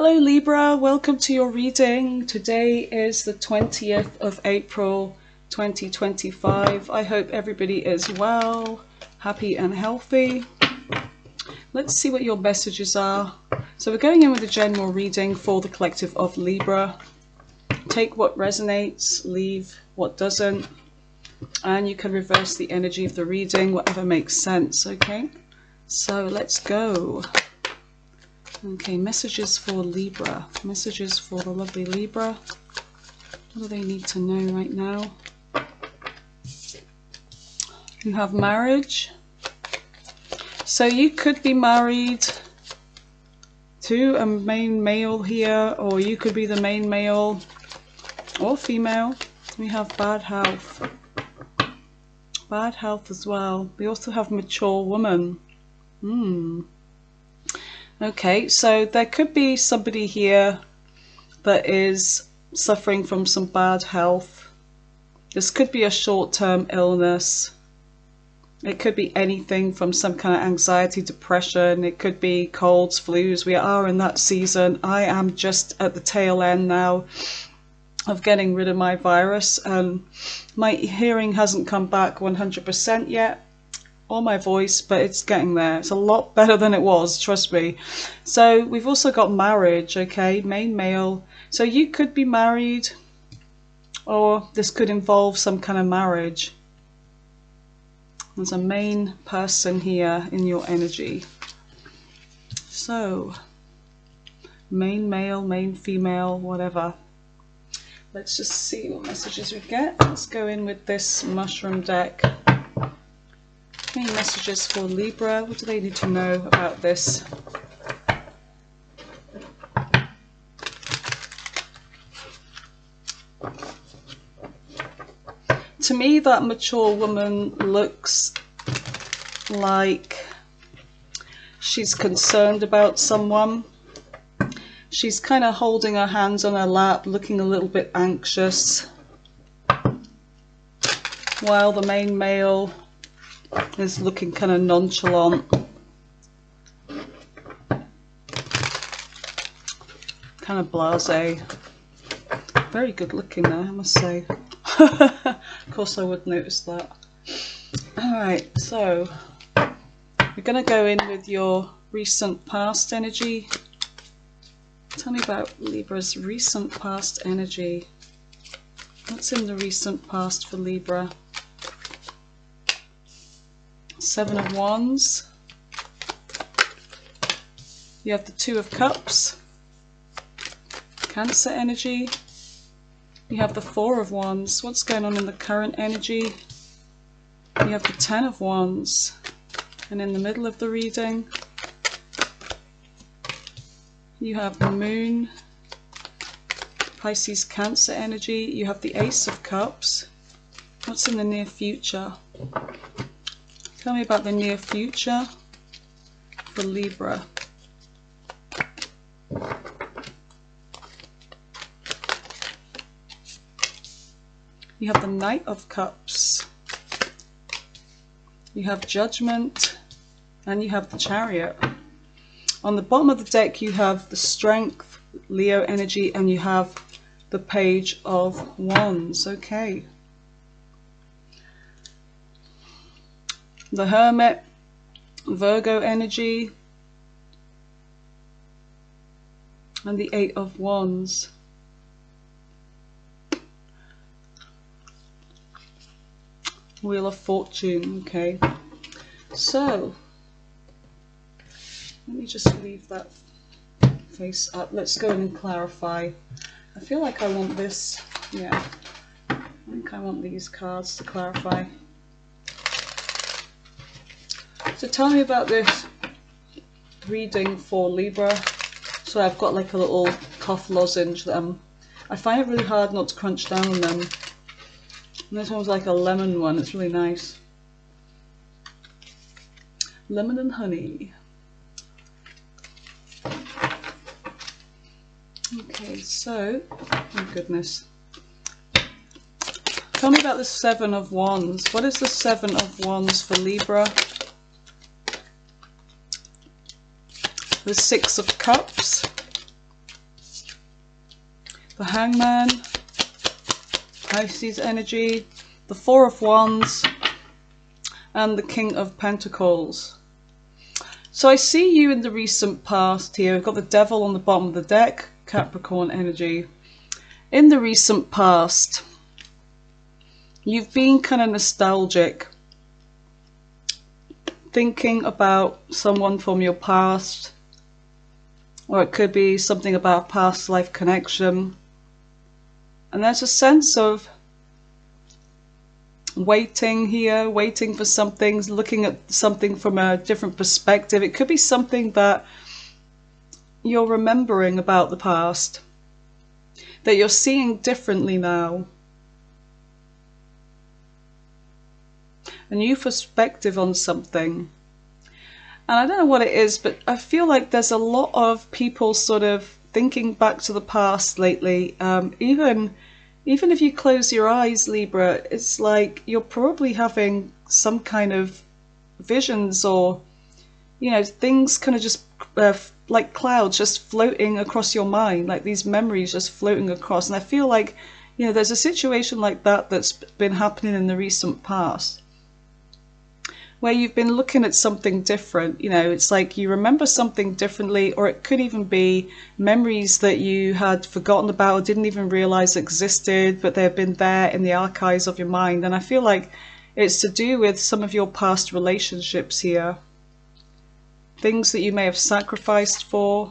Hello Libra, welcome to your reading. Today is the 20th of April 2025. I hope everybody is well, happy and healthy. Let's see what your messages are. So we're going in with a general reading for the collective of Libra. Take what resonates, leave what doesn't, and you can reverse the energy of the reading, whatever makes sense, okay? So let's go. Okay, messages for Libra. Messages for the lovely Libra. What do they need to know right now? You have marriage. So you could be married to a main male here, or you could be the main male or female. We have bad health. Bad health as well. We also have mature woman. Okay, so there could be somebody here that is suffering from some bad health. This could be a short-term illness. It could be anything from some kind of anxiety, depression. It could be colds, flus. We are in that season. I am just at the tail end now of getting rid of my virus, and my hearing hasn't come back 100% yet, or my voice, but it's getting there. It's a lot better than it was, trust me. So we've also got marriage, okay, main male. So you could be married, or this could involve some kind of marriage. There's a main person here in your energy. So main male, main female, whatever. Let's just see what messages we get. Let's go in with this mushroom deck. Any messages for Libra? What do they need to know about this? To me, that mature woman looks like she's concerned about someone. She's kind of holding her hands on her lap, looking a little bit anxious, while the main male is looking kind of nonchalant. Kind of blasé. Very good looking there, I must say. Of course I would notice that. Alright, so we're going to go in with your recent past energy. Tell me about Libra's recent past energy. What's in the recent past for Libra? Seven of Wands. You have the Two of Cups. Cancer energy. You have the Four of Wands. What's going on in the current energy? You have the Ten of Wands. And in the middle of the reading, you have the Moon, Pisces, Cancer energy. You have the Ace of Cups. What's in the near future? Tell me about the near future for Libra. You have the Knight of Cups. You have Judgment, and you have the Chariot. On the bottom of the deck you have the Strength, Leo energy, and you have the Page of Wands. Okay. The Hermit, Virgo energy, and the Eight of Wands. Wheel of Fortune. Okay, so let me just leave that face up. Let's go in and clarify. I feel like I want this. Yeah, I think I want these cards to clarify. So tell me about this reading for Libra. So I've got like a little cough lozenge that I find it really hard not to crunch down on them. And this one's like a lemon one, it's really nice. Lemon and honey. Okay, so, oh goodness. Tell me about the Seven of Wands. What is the Seven of Wands for Libra? The Six of Cups. the Hangman, Pisces energy, the Four of Wands, and the King of Pentacles. So I see you in the recent past here. We've got the Devil on the bottom of the deck, Capricorn energy. In the recent past, you've been kind of nostalgic, thinking about someone from your past, or it could be something about a past life connection. And there's a sense of waiting here, waiting for something, looking at something from a different perspective. It could be something that you're remembering about the past, that you're seeing differently now. A new perspective on something. And I don't know what it is, but I feel like there's a lot of people sort of thinking back to the past lately. Even if you close your eyes, Libra, it's like you're probably having some kind of visions, or, you know, things kind of just like clouds just floating across your mind, like these memories just floating across. And I feel like, you know, there's a situation like that that's been happening in the recent past, where you've been looking at something different. You know, it's like you remember something differently, or it could even be memories that you had forgotten about or didn't even realize existed, but they've been there in the archives of your mind. And I feel like it's to do with some of your past relationships here, things that you may have sacrificed for.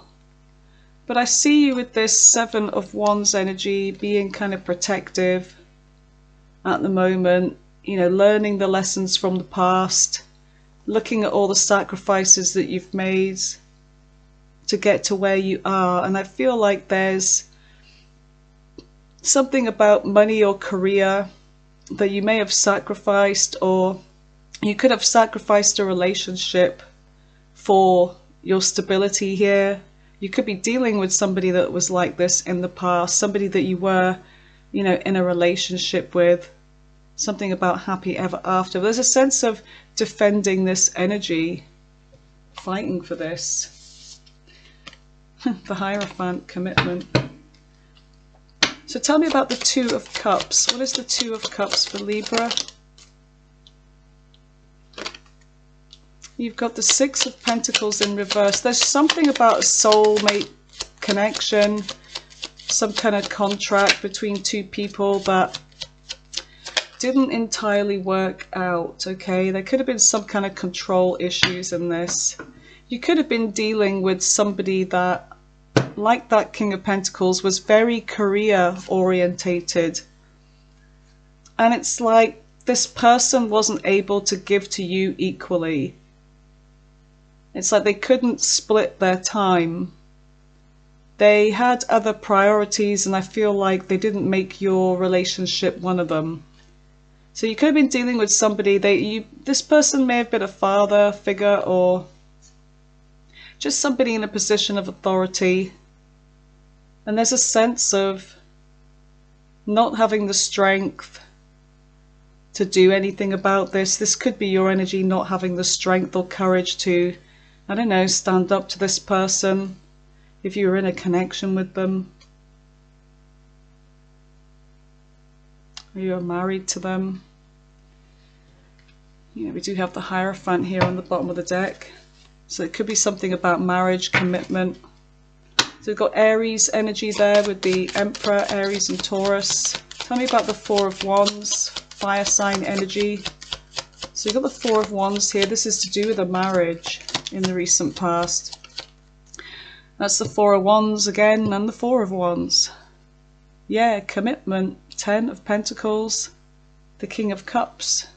But I see you with this Seven of Wands energy, being kind of protective at the moment. You know, learning the lessons from the past, looking at all the sacrifices that you've made to get to where you are. And I feel like there's something about money or career that you may have sacrificed, or you could have sacrificed a relationship for your stability here. You could be dealing with somebody that was like this in the past, somebody that you were, you know, in a relationship with. Something about happy ever after. There's a sense of defending this energy, fighting for this. The Hierophant, commitment. So tell me about the Two of Cups. What is the Two of Cups for Libra? You've got the Six of Pentacles in reverse. There's something about a soulmate connection, some kind of contract between two people that didn't entirely work out. Okay, there could have been some kind of control issues in this. You could have been dealing with somebody that, like that King of Pentacles, was very career orientated, and it's like this person wasn't able to give to you equally. It's like they couldn't split their time. They had other priorities, and I feel like they didn't make your relationship one of them. So you could have been dealing with somebody this person may have been a father figure, or just somebody in a position of authority. And there's a sense of not having the strength to do anything about this. This could be your energy not having the strength or courage to, I don't know, stand up to this person if you were in a connection with them. Or you are married to them. You know, we do have the Hierophant here on the bottom of the deck. So it could be something about marriage, commitment. So we've got Aries energy there with the Emperor, Aries and Taurus. Tell me about the Four of Wands, fire sign energy. So you've got the Four of Wands here. This is to do with a marriage in the recent past. That's the Four of Wands again, and the Four of Wands. Yeah, commitment. Ten of Pentacles, the King of Cups.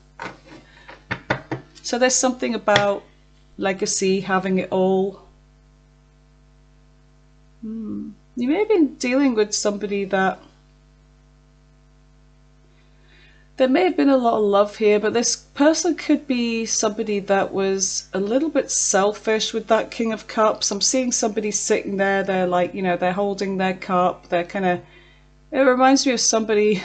So there's something about legacy, having it all. You may have been dealing with somebody that there may have been a lot of love here, but this person could be somebody that was a little bit selfish with that King of Cups. I'm seeing somebody sitting there, they're like, you know, they're holding their cup, they're kind of, it reminds me of somebody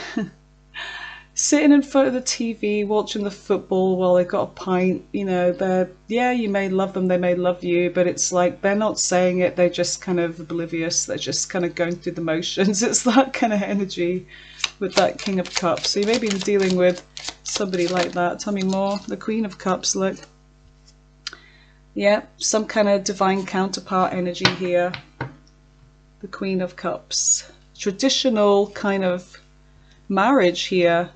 sitting in front of the TV watching the football while they've got a pint. You know, they're, yeah, you may love them, they may love you, but it's like they're not saying it, they're just kind of oblivious, they're just kind of going through the motions. It's that kind of energy with that King of Cups. So you may be dealing with somebody like that. Tell me more. The Queen of Cups, look. Yeah, some kind of divine counterpart energy here. The Queen of Cups. Traditional kind of marriage here.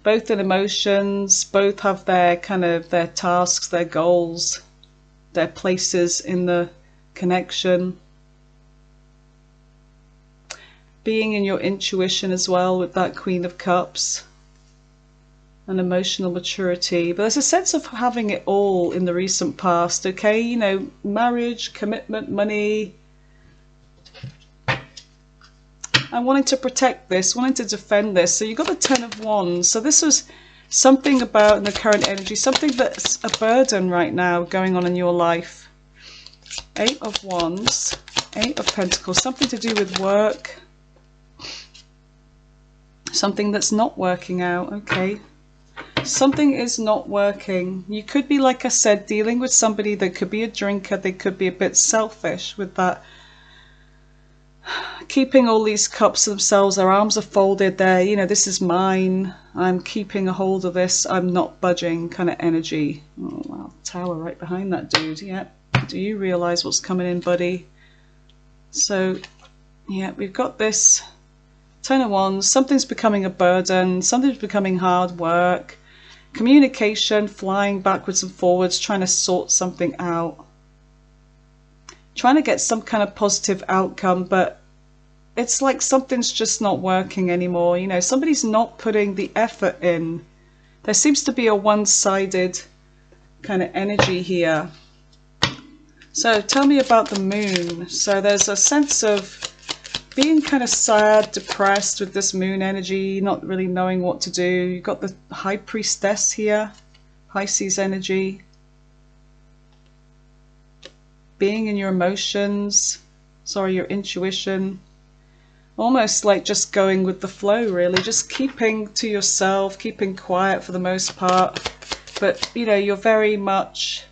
Both in emotions, both have their kind of their tasks, their goals, their places in the connection. Being in your intuition as well with that Queen of Cups. And emotional maturity. But there's a sense of having it all in the recent past, okay? You know, marriage, commitment, money. And wanting to protect this, wanting to defend this. So you've got the Ten of Wands. So this was something about in the current energy, something that's a burden right now going on in your life. Eight of Wands, Eight of Pentacles, something to do with work. Something that's not working out, okay? Something is not working. You could be, like I said, dealing with somebody that could be a drinker, they could be a bit selfish with that. Keeping all these cups to themselves, their arms are folded, they're, you know, this is mine, I'm keeping a hold of this, I'm not budging kind of energy. Oh wow, Tower right behind that dude. Yeah, do you realize what's coming in, buddy? So yeah, we've got this Ten of Wands, something's becoming a burden, something's becoming hard work, communication, flying backwards and forwards, trying to sort something out, trying to get some kind of positive outcome, but it's like something's just not working anymore. You know, somebody's not putting the effort in. There seems to be a one-sided kind of energy here. So tell me about the Moon. So there's a sense of being kind of sad, depressed with this Moon energy, not really knowing what to do. You've got the High Priestess here, Pisces energy. Being in your emotions, your intuition. Almost like just going with the flow, really. Just keeping to yourself, keeping quiet for the most part. But, you know, you're very much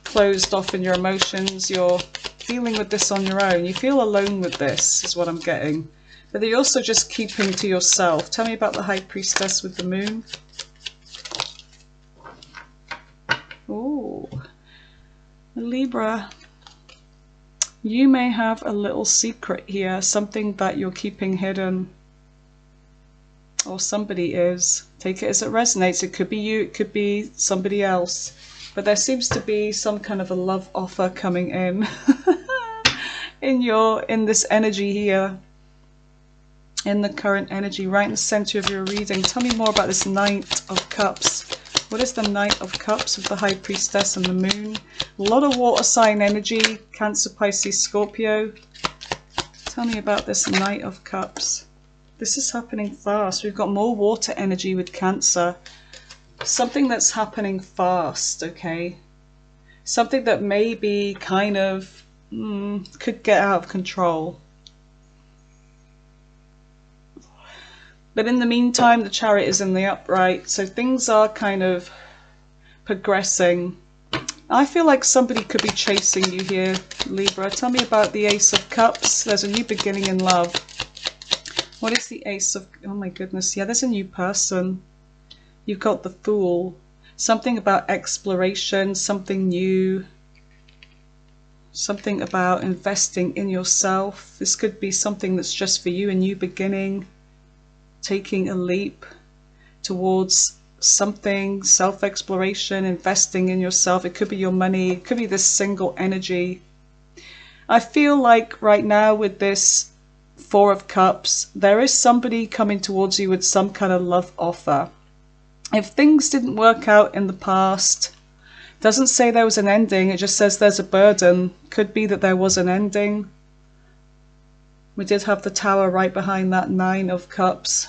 closed off in your emotions. You're dealing with this on your own. You feel alone with this, is what I'm getting. But you're also just keeping to yourself. Tell me about the High Priestess with the Moon. Ooh. Libra. You may have a little secret here, something that you're keeping hidden. Or somebody is. Take it as it resonates. It could be you, it could be somebody else. But there seems to be some kind of a love offer coming in. in this energy here. In the current energy, right in the center of your reading. Tell me more about this Knight of Cups. What is the Knight of Cups with the High Priestess and the Moon? A lot of water sign energy. Cancer, Pisces, Scorpio. Tell me about this Knight of Cups. This is happening fast. We've got more water energy with Cancer. Something that's happening fast, okay? Something that maybe kind of could get out of control. But in the meantime, the Chariot is in the upright, so things are kind of progressing. I feel like somebody could be chasing you here, Libra. Tell me about the Ace of Cups. There's a new beginning in love. What is the Ace of... Oh my goodness, yeah, there's a new person. You've got the Fool. Something about exploration, something new. Something about investing in yourself. This could be something that's just for you, a new beginning. Taking a leap towards something, self-exploration, investing in yourself. It could be your money, it could be this single energy. I feel like right now with this Four of Cups, there is somebody coming towards you with some kind of love offer. If things didn't work out in the past, doesn't say there was an ending, it just says there's a burden. Could be that there was an ending. We did have the Tower right behind that Nine of Cups.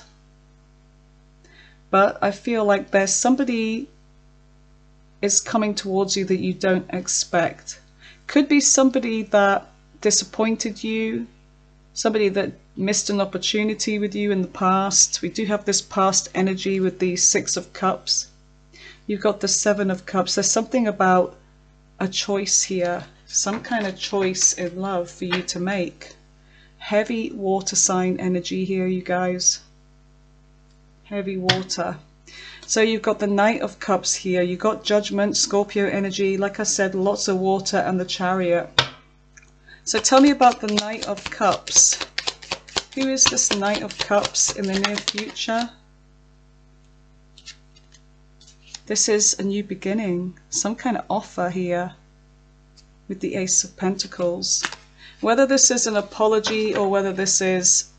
But I feel like there's somebody is coming towards you that you don't expect. Could be somebody that disappointed you. Somebody that missed an opportunity with you in the past. We do have this past energy with the Six of Cups. You've got the Seven of Cups. There's something about a choice here, some kind of choice in love for you to make. Heavy water sign energy here, you guys. Heavy water. So you've got the Knight of Cups here. You've got Judgment, Scorpio energy. Like I said, lots of water and the Chariot. So tell me about the Knight of Cups. Who is this Knight of Cups in the near future? This is a new beginning, some kind of offer here with the Ace of Pentacles. Whether this is an apology or whether this is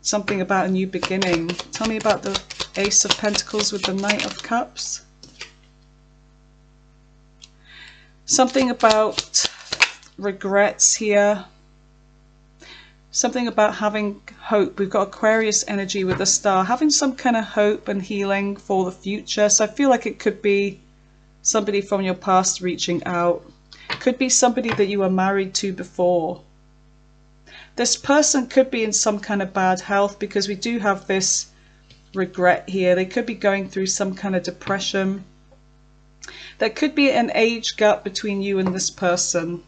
something about a new beginning. Tell me about the Ace of Pentacles with the Knight of Cups. Something about regrets here. Something about having hope. We've got Aquarius energy with the Star, having some kind of hope and healing for the future. So I feel like it could be somebody from your past reaching out. Could be somebody that you were married to before. This person could be in some kind of bad health because we do have this regret here. They could be going through some kind of depression. There could be an age gap between you and this person.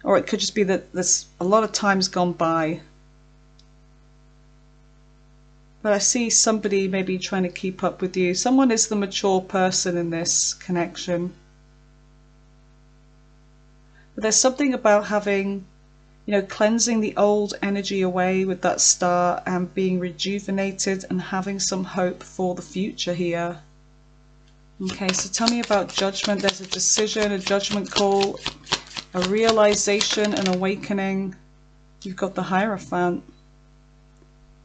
Or it could just be that there's a lot of time's gone by. But I see somebody maybe trying to keep up with you. Someone is the mature person in this connection. But there's something about having, you know, cleansing the old energy away with that Star and being rejuvenated and having some hope for the future here. Okay, so tell me about Judgment. There's a decision, a judgment call, a realization, an awakening. You've got the Hierophant.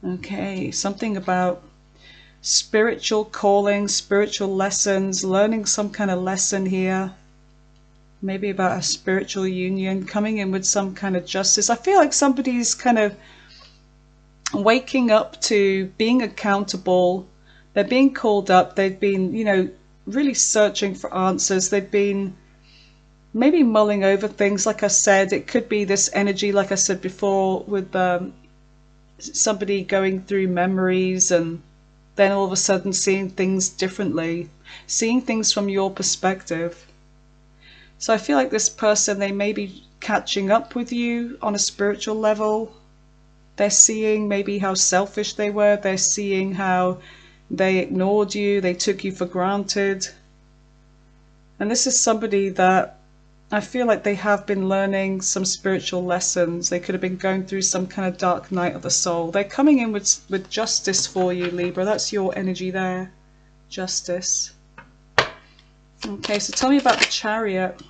Okay, something about spiritual calling, spiritual lessons, learning some kind of lesson here. Maybe about a spiritual union, coming in with some kind of justice. I feel like somebody's kind of waking up to being accountable. They're being called up. They've been, you know, really searching for answers. They've been maybe mulling over things. Like I said, it could be this energy, like I said before, with somebody going through memories and then all of a sudden seeing things differently, seeing things from your perspective. So I feel like this person, they may be catching up with you on a spiritual level. They're seeing maybe how selfish they were. They're seeing how they ignored you. They took you for granted. And this is somebody that I feel like they have been learning some spiritual lessons. They could have been going through some kind of dark night of the soul. They're coming in with justice for you, Libra. That's your energy there. Justice. Okay, so tell me about the Chariot.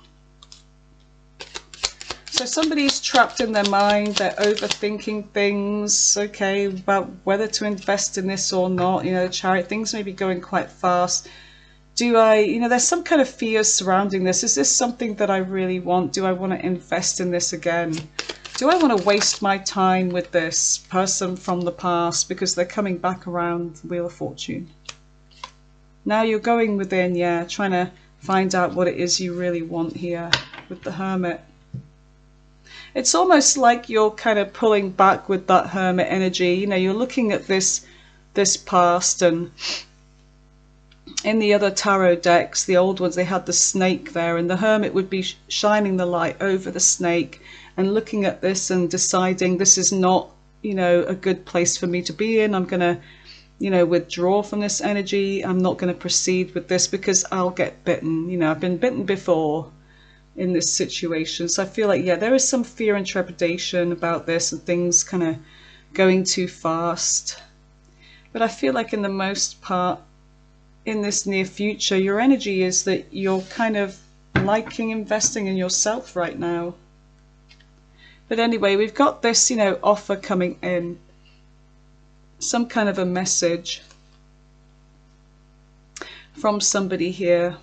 So somebody's trapped in their mind, they're overthinking things, okay, about whether to invest in this or not. You know, the Chariot, things may be going quite fast. Do I, you know, there's some kind of fears surrounding this. Is this something that I really want? Do I want to invest in this again? Do I want to waste my time with this person from the past because they're coming back around the Wheel of Fortune? Now you're going within, yeah, trying to find out what it is you really want here with the Hermit. It's almost like you're kind of pulling back with that Hermit energy. You know, you're looking at this past, and in the other tarot decks, the old ones, they had the snake there, and the Hermit would be shining the light over the snake and looking at this and deciding this is not, you know, a good place for me to be in. I'm going to, you know, withdraw from this energy. I'm not going to proceed with this because I'll get bitten. You know, I've been bitten before in this situation. So I feel like, yeah, there is some fear and trepidation about this and things kind of going too fast. But I feel like in the most part, in this near future, your energy is that you're kind of liking investing in yourself right now. But anyway, we've got this, you know, offer coming in. Some kind of a message from somebody here.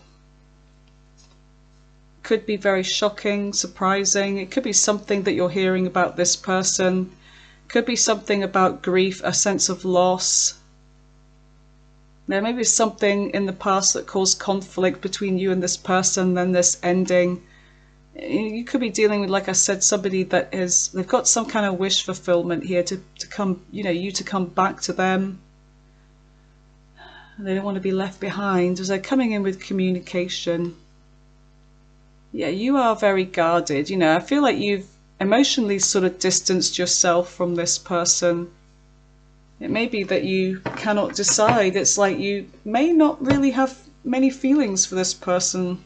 Could be very shocking, surprising. It could be something that you're hearing about this person. Could be something about grief, a sense of loss. There may be something in the past that caused conflict between you and this person, then this ending You could be dealing with, like I said, somebody that is, they've got some kind of wish fulfillment here to come, you know, you to come back to them. They don't want to be left behind, as they're coming in with communication. Yeah, you are very guarded. You know, I feel like you've emotionally sort of distanced yourself from this person. It may be that you cannot decide. It's like you may not really have many feelings for this person.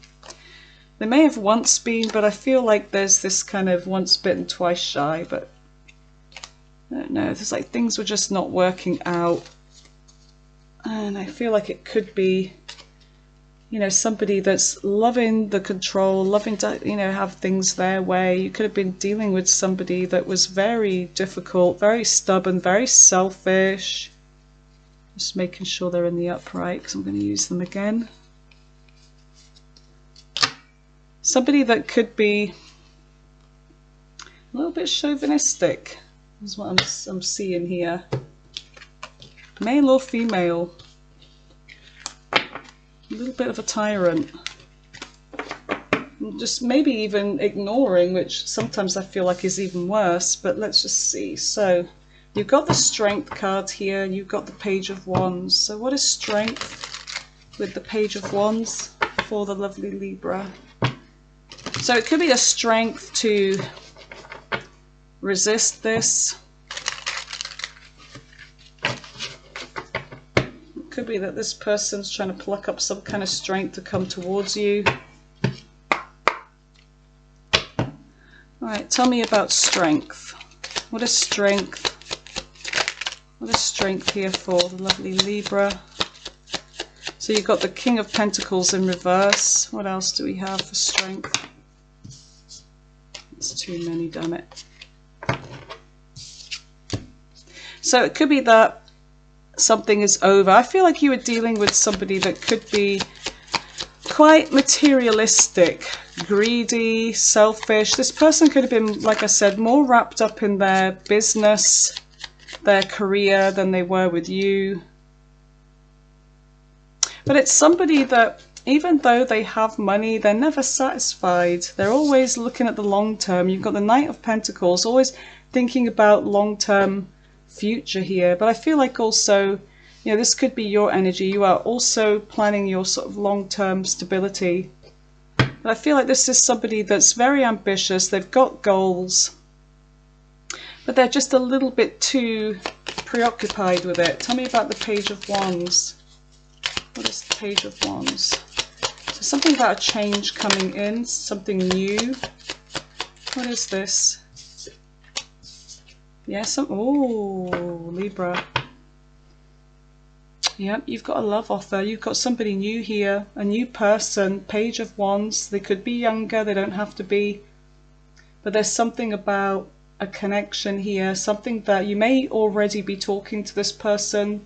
They may have once been, but I feel like there's this kind of once bitten, twice shy, but I don't know. There's like things were just not working out. And I feel like it could be, you know, somebody that's loving the control, loving to, you know, have things their way. You could have been dealing with somebody that was very difficult, very stubborn, very selfish. Just making sure they're in the upright, because I'm going to use them again. Somebody that could be a little bit chauvinistic is what I'm seeing here. Male or female. A little bit of a tyrant. Just maybe even ignoring, which sometimes I feel like is even worse, but let's just see. So you've got the Strength card here, you've got the Page of Wands. So what is Strength with the Page of Wands for the lovely Libra? So it could be a strength to resist this. It could be that this person's trying to pluck up some kind of strength to come towards you. Alright, tell me about strength. What is strength? What is strength here for the lovely Libra? So you've got the King of Pentacles in reverse. What else do we have for strength? It's too many, damn it. So it could be that something is over. I feel like you were dealing with somebody that could be quite materialistic, greedy, selfish. This person could have been, like I said, more wrapped up in their business, their career than they were with you. But it's somebody that, even though they have money, they're never satisfied. They're always looking at the long term. You've got the Knight of Pentacles, always thinking about long-term future here. But I feel like also, you know, this could be your energy. You are also planning your sort of long-term stability. But I feel like this is somebody that's very ambitious. They've got goals, but they're just a little bit too preoccupied with it. Tell me about the Page of Wands. What is the Page of Wands? So something about a change coming in, something new. What is this? Yeah, oh, Libra. Yep, you've got a love offer. You've got somebody new here, a new person. Page of Wands. They could be younger, they don't have to be. But there's something about a connection here, something that you may already be talking to this person.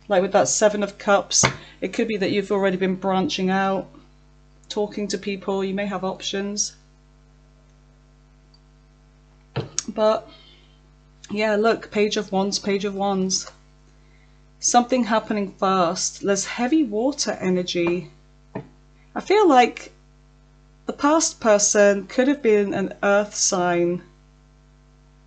Like with that Seven of Cups, it could be that you've already been branching out, talking to people. You may have options. But yeah, look, Page of Wands, Page of Wands. Something happening fast. There's heavy water energy. I feel like the past person could have been an earth sign.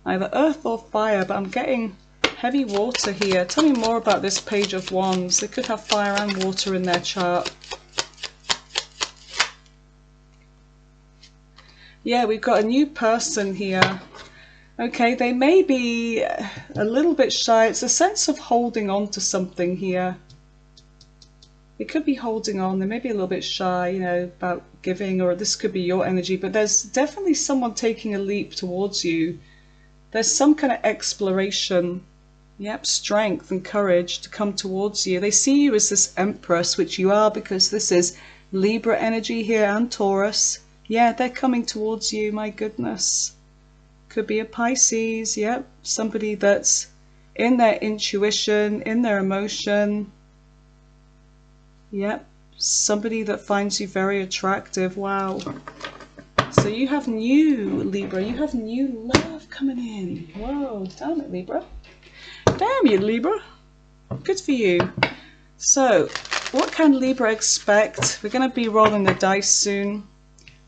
Either earth or fire, but I'm getting heavy water here. Tell me more about this Page of Wands. They could have fire and water in their chart. Yeah, we've got a new person here. Okay, they may be a little bit shy. It's a sense of holding on to something here. They could be holding on. They may be a little bit shy, you know, about giving, or this could be your energy, but there's definitely someone taking a leap towards you. There's some kind of exploration. Yep, strength and courage to come towards you. They see you as this Empress, which you are, because this is Libra energy here and Taurus. Yeah, they're coming towards you, my goodness. Could be a Pisces, yep. Somebody that's in their intuition, in their emotion. Yep, somebody that finds you very attractive. Wow. So you have new, Libra, you have new love coming in. Whoa, damn it, Libra. Damn you, Libra. Good for you. So, what can Libra expect? We're going to be rolling the dice soon.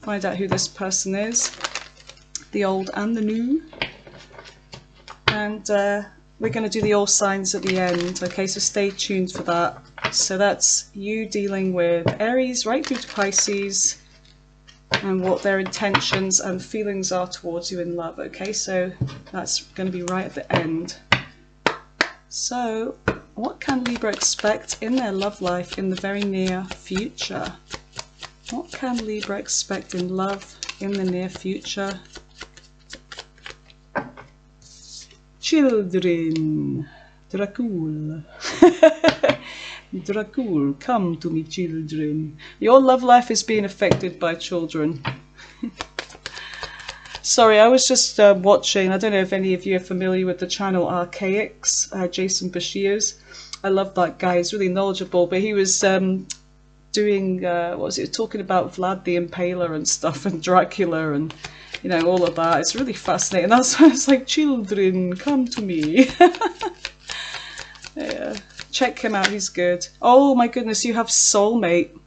find out who this person is, the old and the new. And we're going to do the all signs at the end, okay, so stay tuned for that. So that's you dealing with Aries right through to Pisces, and what their intentions and feelings are towards you in love, okay, so that's going to be right at the end. So what can Libra expect in their love life in the very near future? What can Libra expect in love in the near future? Children, Dracul. Dracul, come to me, children. Your love life is being affected by children. Sorry, I was just watching, I don't know if any of you are familiar with the channel Archaics, Jason Bashir's. I love that guy, he's really knowledgeable, but he was doing, what was it, talking about Vlad the Impaler and stuff, and Dracula, and you know, all of that. It's really fascinating. That's why it's like, children, come to me. Yeah. Check him out, he's good. Oh my goodness, you have soulmate.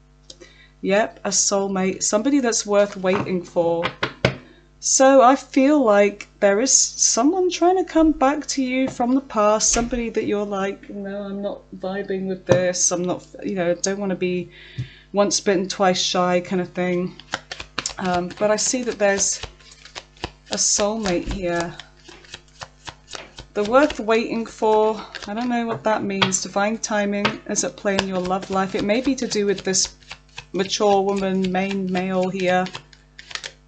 Yep, a soulmate. Somebody that's worth waiting for. So I feel like there is someone trying to come back to you from the past. Somebody that you're like, no, I'm not vibing with this. I'm not, you know, don't want to be once bitten, twice shy kind of thing. But I see that there's a soulmate here. They're worth waiting for. I don't know what that means. Divine timing is at play in your love life. It may be to do with this mature woman, male here,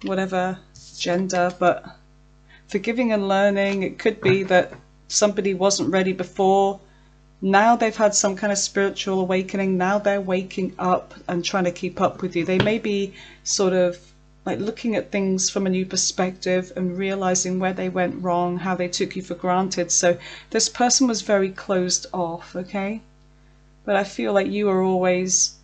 whatever gender, but forgiving and learning. It could be that somebody wasn't ready before. Now they've had some kind of spiritual awakening. Now they're waking up and trying to keep up with you. They may be sort of like looking at things from a new perspective and realizing where they went wrong, how they took you for granted. So this person was very closed off, okay? But I feel like you are always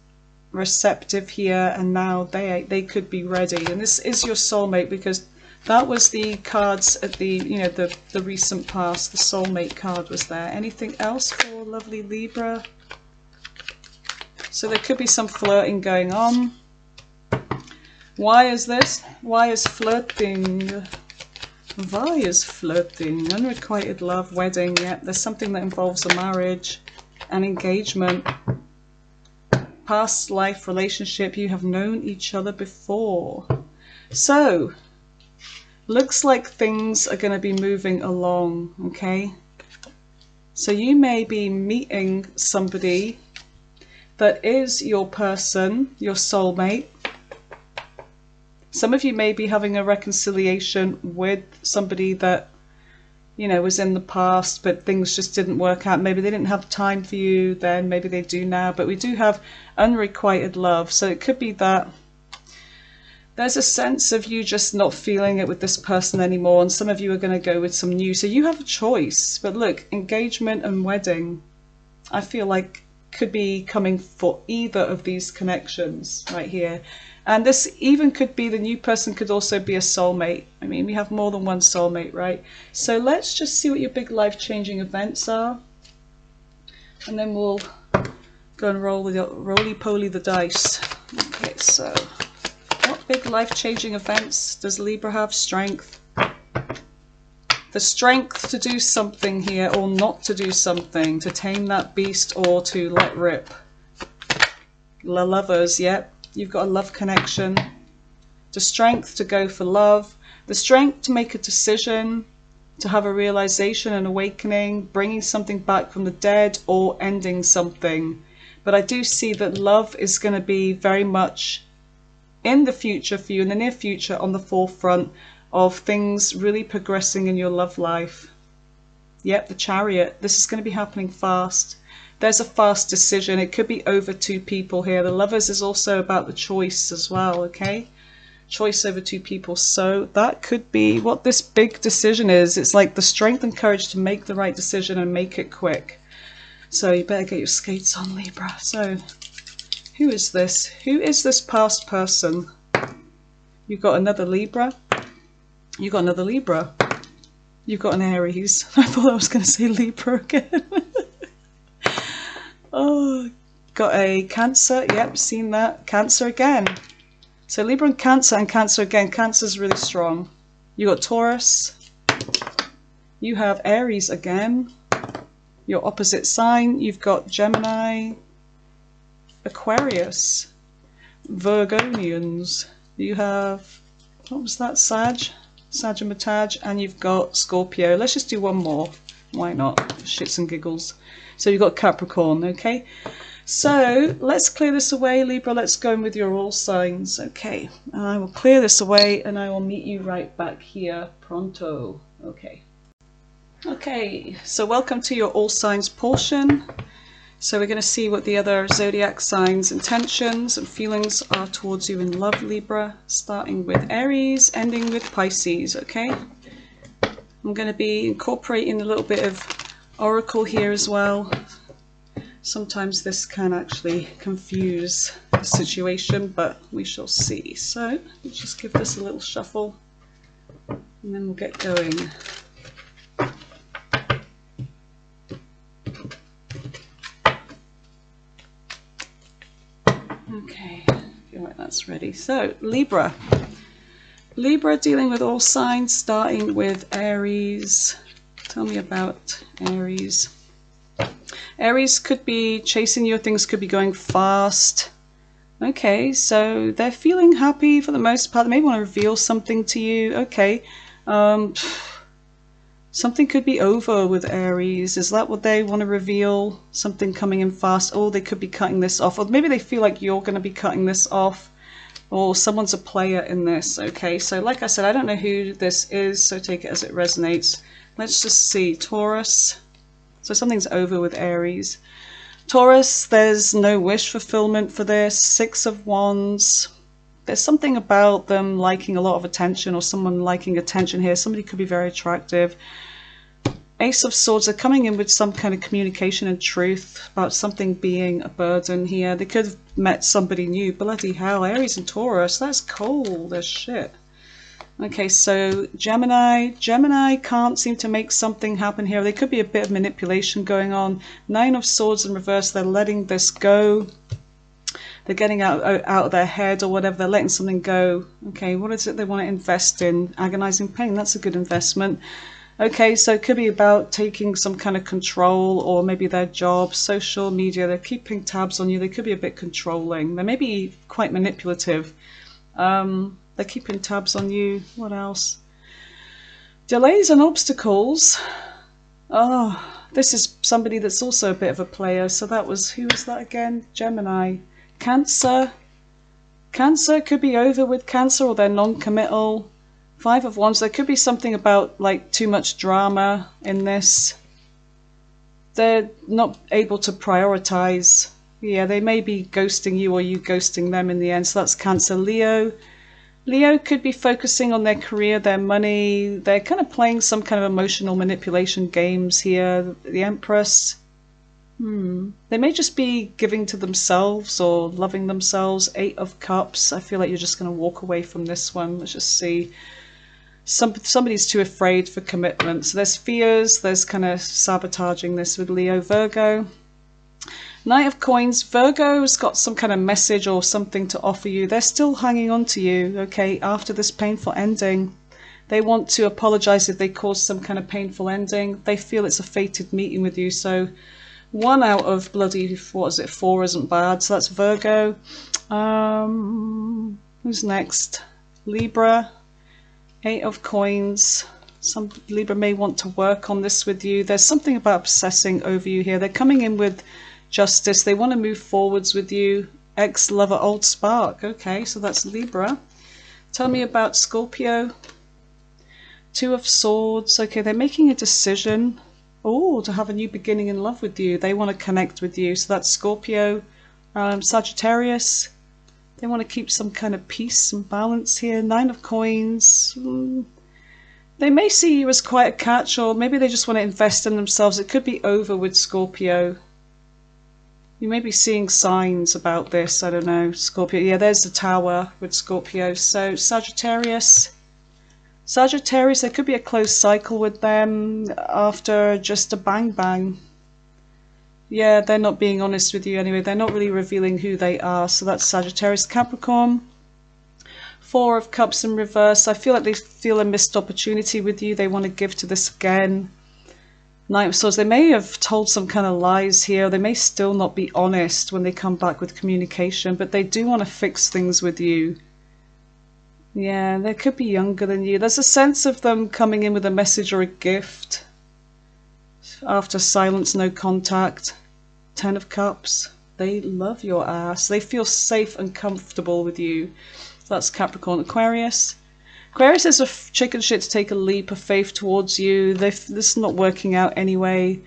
receptive here, and now they could be ready. And this is your soulmate, because that was the cards at the, you know, the recent past. The soulmate card was there. Anything else for lovely Libra? So there could be some flirting going on. Why is this? Why is flirting? Why is flirting? Unrequited love, wedding. Yeah, there's something that involves a marriage, an engagement, past life relationship. You have known each other before. So looks like things are going to be moving along, okay? So you may be meeting somebody that is your person, your soulmate. Some of you may be having a reconciliation with somebody that, you know, was in the past, but things just didn't work out. Maybe they didn't have time for you then, maybe they do now, but we do have unrequited love. So it could be that there's a sense of you just not feeling it with this person anymore, and some of you are going to go with some new. So you have a choice. But look, engagement and wedding, I feel like could be coming for either of these connections right here. And this even could be, the new person could also be a soulmate. I mean, we have more than one soulmate, right? So let's just see what your big life-changing events are. And then we'll go and roly-poly the dice. Okay, so what big life-changing events does Libra have? Strength. The strength to do something here, or not to do something, to tame that beast or to let rip. The lovers, yep. You've got a love connection. The strength to go for love. The strength to make a decision, to have a realization, an awakening, bringing something back from the dead or ending something. But I do see that love is going to be very much in the future for you, in the near future, on the forefront of things really progressing in your love life. Yep, the Chariot. This is going to be happening fast. There's a fast decision. It could be over two people here. The lovers is also about the choice as well, okay? Choice over two people. So that could be what this big decision is. It's like the strength and courage to make the right decision and make it quick. So you better get your skates on, Libra. So who is this? Who is this past person? You've got another Libra. You've got another Libra. You've got an Aries. I thought I was going to say Libra again. Oh, got a Cancer. Yep, seen that. Cancer again. So Libra and Cancer again. Cancer's really strong. You got Taurus. You have Aries again. Your opposite sign. You've got Gemini, Aquarius, Virgonians. You have, what was that? Sagittarius, and you've got Scorpio. Let's just do one more. Why not? Shits and giggles. So you've got Capricorn, okay? So let's clear this away, Libra. Let's go in with your all signs. Okay, I will clear this away and I will meet you right back here pronto. Okay. Okay, so welcome to your all signs portion. So we're going to see what the other zodiac signs' intentions and feelings are towards you in love, Libra, starting with Aries, ending with Pisces, okay? I'm going to be incorporating a little bit of oracle here as well. Sometimes this can actually confuse the situation, but we shall see. So let's just give this a little shuffle and then we'll get going. Okay, I feel like that's ready. So Libra. Libra dealing with all signs, starting with Aries. Tell me about Aries. Aries could be chasing you, things could be going fast. Okay, so they're feeling happy for the most part. They may want to reveal something to you. Okay, something could be over with Aries. Is that what they want to reveal? Something coming in fast. Oh, they could be cutting this off. Or maybe they feel like you're going to be cutting this off. Or someone's a player in this. Okay, so like I said, I don't know who this is, so take it as it resonates. Let's just see. Taurus. So something's over with Aries. Taurus, there's no wish fulfillment for this. Six of Wands. There's something about them liking a lot of attention, or someone liking attention here. Somebody could be very attractive. Ace of Swords are coming in with some kind of communication and truth about something being a burden here. They could have met somebody new. Bloody hell, Aries and Taurus, that's cold as shit. Okay, so Gemini can't seem to make something happen here. There could be a bit of manipulation going on. Nine of Swords in reverse, they're letting this go. They're getting out of their head or whatever. They're letting something go. Okay, what is it they want to invest in? Agonizing pain. That's a good investment. Okay, so it could be about taking some kind of control, or maybe their job, social media. They're keeping tabs on you. They could be a bit controlling. They may be quite manipulative. They're keeping tabs on you. What else? Delays and obstacles. Oh, this is somebody that's also a bit of a player. So that was, who was that again? Gemini. Cancer. Cancer could be over with Cancer, or they're non-committal. Five of Wands. There could be something about like too much drama in this. They're not able to prioritize. Yeah, they may be ghosting you, or you ghosting them in the end. So that's Cancer. Leo. Leo could be focusing on their career, their money. They're kind of playing some kind of emotional manipulation games here. The Empress. They may just be giving to themselves or loving themselves. Eight of Cups. I feel like you're just going to walk away from this one. Let's just see. Somebody's too afraid for commitment. So there's fears. There's kind of sabotaging this with Leo. Virgo. Knight of Coins. Virgo's got some kind of message or something to offer you. They're still hanging on to you, okay, after this painful ending. They want to apologize if they caused some kind of painful ending. They feel it's a fated meeting with you. So 1 out of bloody, what is it, 4 isn't bad. So that's Virgo. Who's next? Libra. 8 of Coins. Some Libra may want to work on this with you. There's something about obsessing over you here. They're coming in with justice. They want to move forwards with you. Ex-lover, old spark. Okay, so that's Libra. Tell me about Scorpio. Two of Swords. Okay, they're making a decision. Oh, to have a new beginning in love with you. They want to connect with you. So that's Scorpio. Sagittarius. They want to keep some kind of peace and balance here. Nine of Coins. They may see you as quite a catch, or maybe they just want to invest in themselves. It could be over with Scorpio. You may be seeing signs about this. I don't know. Scorpio. Yeah, there's the Tower with Scorpio. So Sagittarius. Sagittarius, there could be a close cycle with them after just a bang bang. Yeah, they're not being honest with you anyway. They're not really revealing who they are. So that's Sagittarius. Capricorn. Four of Cups in reverse. I feel like they feel a missed opportunity with you. They want to give to this again. Knight of Swords. They may have told some kind of lies here. They may still not be honest when they come back with communication, but they do want to fix things with you. Yeah, they could be younger than you. There's a sense of them coming in with a message or a gift. After silence, no contact. Ten of Cups. They love your ass. They feel safe and comfortable with you. That's Capricorn. Aquarius. Aquarius is a chicken shit to take a leap of faith towards you. This is not working out anyway.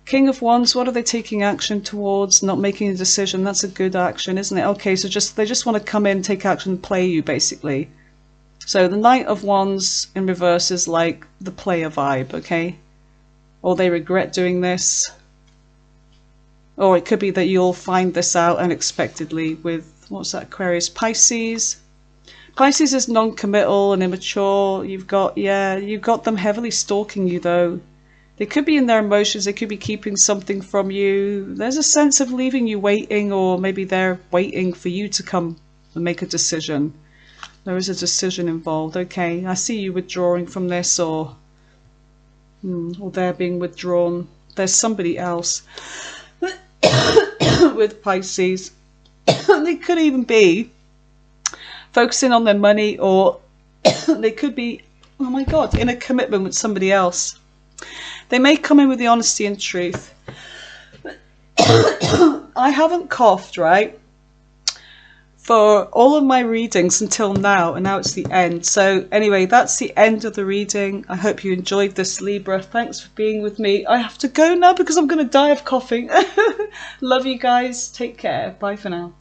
King of Wands, what are they taking action towards? Not making a decision. That's a good action, isn't it? Okay, so they just want to come in, take action, and play you, basically. So the Knight of Wands in reverse is like the player vibe, okay? Or they regret doing this. Or it could be that you'll find this out unexpectedly with, what's that, Aquarius? Pisces. Pisces is non-committal and immature. You've got them heavily stalking you though. They could be in their emotions, they could be keeping something from you. There's a sense of leaving you waiting, or maybe they're waiting for you to come and make a decision. There is a decision involved. Okay, I see you withdrawing from this, or they're being withdrawn. There's somebody else with Pisces. They could even be focusing on their money, or they could be, oh my god, in a commitment with somebody else. They may come in with the honesty and truth. I haven't coughed, right, for all of my readings until now, and now it's the end. So anyway, that's the end of the reading. I hope you enjoyed this, Libra. Thanks for being with me. I have to go now because I'm going to die of coughing. Love you guys. Take care. Bye for now.